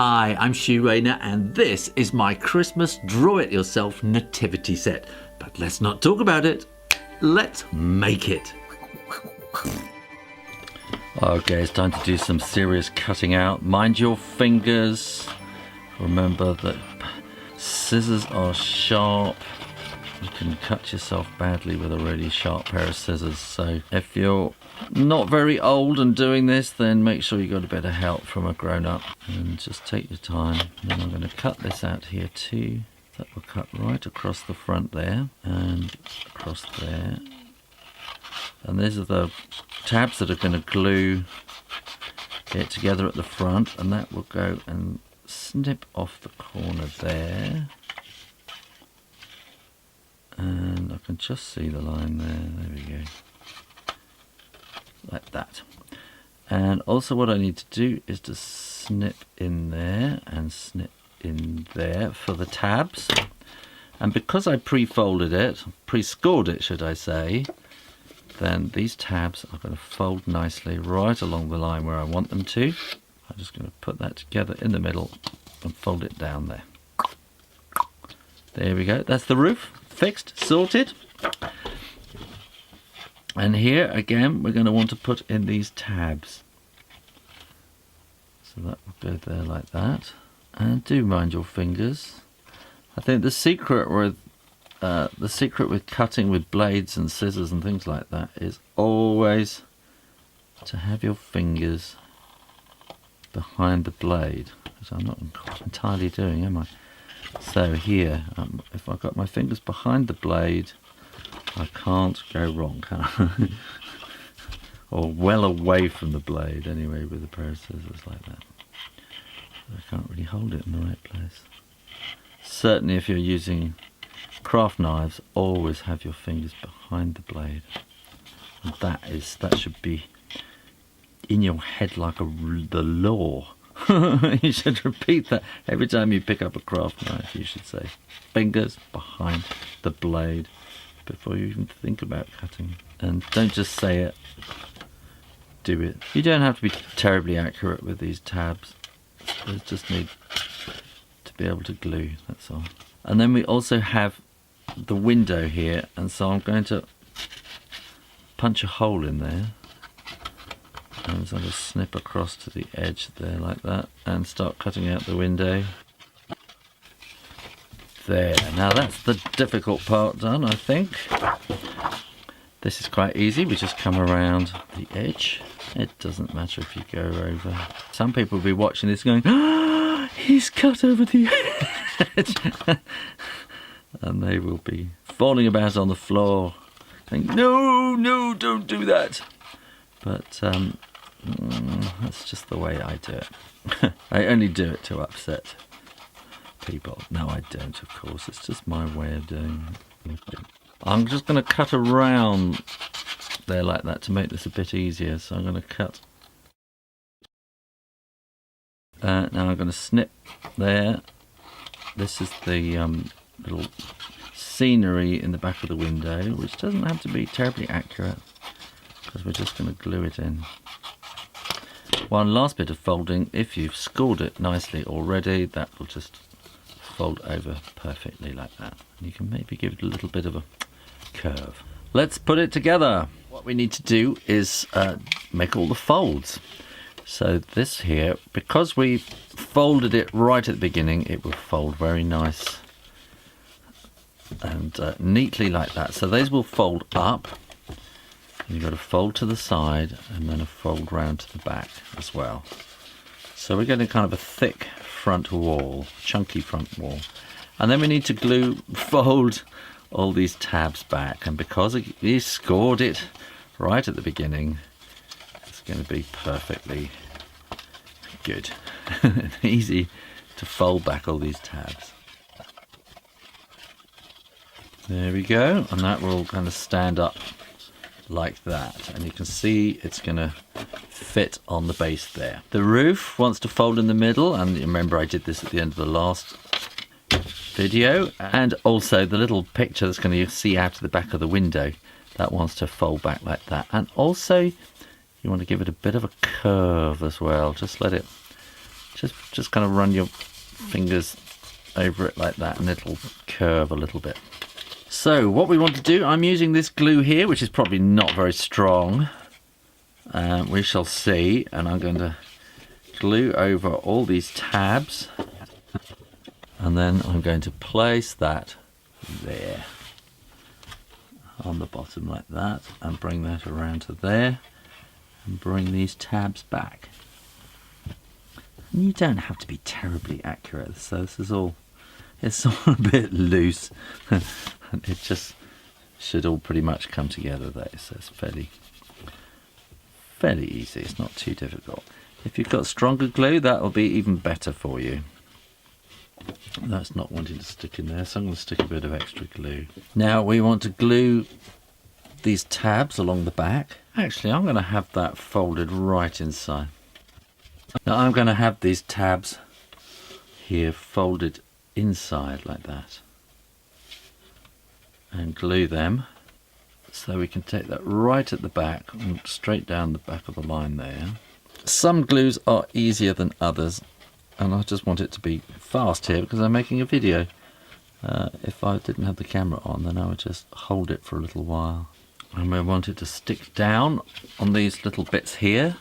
Hi, I'm Stu Rayner and this is my Christmas draw-it-yourself nativity set. But let's not talk about it, let's make it. Okay, it's time to do some serious cutting out. Mind your fingers. Remember that scissors are sharp. You can cut yourself badly with a really sharp pair of scissors. So if you're not very old and doing this, then make sure you got a bit of help from a grown-up. And just take your time. And then I'm going to cut this out here too. That will cut right across the front there and across there. And these are the tabs that are going to glue it together at the front, and that will go and snip off the corner there. And I can just see the line there. There we go. Like that. And also what I need to do is to snip in there and snip in there for the tabs. And because I pre-folded it, pre-scored it should I say, then these tabs are going to fold nicely right along the line where I want them to. I'm just going to put that together in the middle and fold it down there. There we go. That's the roof. Fixed, sorted. And here again we're going to want to put in these tabs. So that will go there like that. And do mind your fingers. I think the secret with cutting with blades and scissors and things like that is always to have your fingers behind the blade, which I'm not entirely doing, am I? So here, if I've got my fingers behind the blade, I can't go wrong, can I? Or well away from the blade anyway with a pair of scissors like that. I can't really hold it in the right place. Certainly if you're using craft knives, always have your fingers behind the blade. And that should be in your head like the law. You should repeat that every time you pick up a craft knife. You should say fingers behind the blade before you even think about cutting. And don't just say it, do it. You don't have to be terribly accurate with these tabs. You just need to be able to glue, that's all. And then we also have the window here, and so I'm going to punch a hole in there. And so I'll just snip across to the edge there like that and start cutting out the window. There, now that's the difficult part done, I think. This is quite easy, we just come around the edge. It doesn't matter if you go over. Some people will be watching this going, "Ah, he's cut over the edge." And they will be falling about on the floor saying, no, don't do that. But that's just the way I do it. I only do it to upset people. No, I don't, of course. It's just my way of doing it. I'm just going to cut around there like that to make this a bit easier. So I'm going to cut. Now I'm going to snip there. This is the little scenery in the back of the window, which doesn't have to be terribly accurate because we're just going to glue it in. One last bit of folding. If you've scored it nicely already, that will just fold over perfectly like that. And you can maybe give it a little bit of a curve. Let's put it together. What we need to do is make all the folds. So this here, because we folded it right at the beginning, it will fold very nice and neatly like that. So these will fold up. You've got to fold to the side and then a fold round to the back as well. So we're getting kind of a thick front wall, chunky front wall. And then we need to fold all these tabs back. And because you scored it right at the beginning, it's going to be perfectly good. Easy to fold back all these tabs. There we go. And that will kind of stand up like that, and you can see it's going to fit on the base there. The roof wants to fold in the middle, and remember I did this at the end of the last video, and also the little picture that's going to see out of the back of the window, that wants to fold back like that. And also you want to give it a bit of a curve as well. Just let it Just kind of run your fingers over it like that, and it'll curve a little bit. So what we want to do, I'm using this glue here, which is probably not very strong. We shall see. And I'm going to glue over all these tabs, and then I'm going to place that there on the bottom like that, and bring that around to there, and bring these tabs back. And you don't have to be terribly accurate, so it's all a bit loose. It just should all pretty much come together there, so it's fairly easy. It's not too difficult. If you've got stronger glue, that will be even better for you. That's not wanting to stick in there, so I'm going to stick a bit of extra glue. Now we want to glue these tabs along the back. Actually, I'm going to have that folded right inside. Now I'm going to have these tabs here folded inside like that, and glue them, so we can take that right at the back and straight down the back of the line there. Some glues are easier than others, and I just want it to be fast here because I'm making a video. If I didn't have the camera on, then I would just hold it for a little while. And we want it to stick down on these little bits here,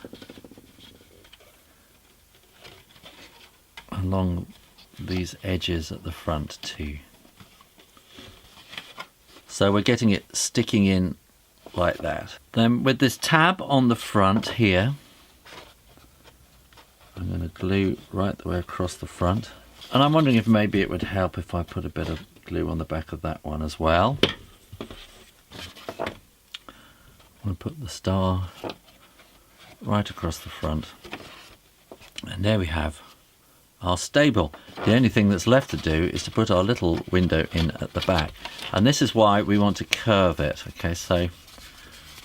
along these edges at the front too. So we're getting it sticking in like that. Then with this tab on the front here, I'm going to glue right the way across the front. And I'm wondering if maybe it would help if I put a bit of glue on the back of that one as well. I'll put the star right across the front. And there we have our stable. The only thing that's left to do is to put our little window in at the back. And this is why we want to curve it. Okay, so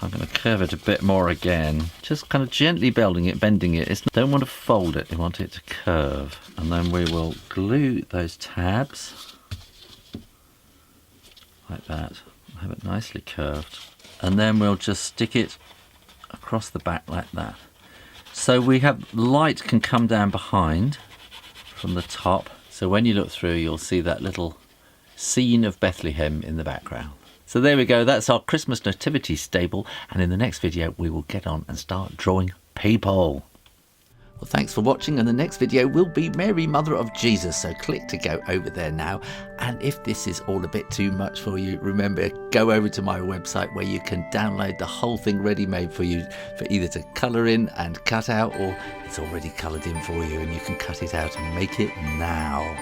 I'm going to curve it a bit more again. Just kind of gently bending it. Don't want to fold it, you want it to curve. And then we will glue those tabs like that. Have it nicely curved. And then we'll just stick it across the back like that. So we have light can come down behind from the top. So when you look through, you'll see that little scene of Bethlehem in the background. So there we go, that's our Christmas nativity stable, and in the next video we will get on and start drawing people. Well, thanks for watching, and the next video will be Mary, Mother of Jesus, so click to go over there now. And if this is all a bit too much for you, remember, go over to my website where you can download the whole thing ready-made for you, for either to colour in and cut out, or it's already coloured in for you and you can cut it out and make it now.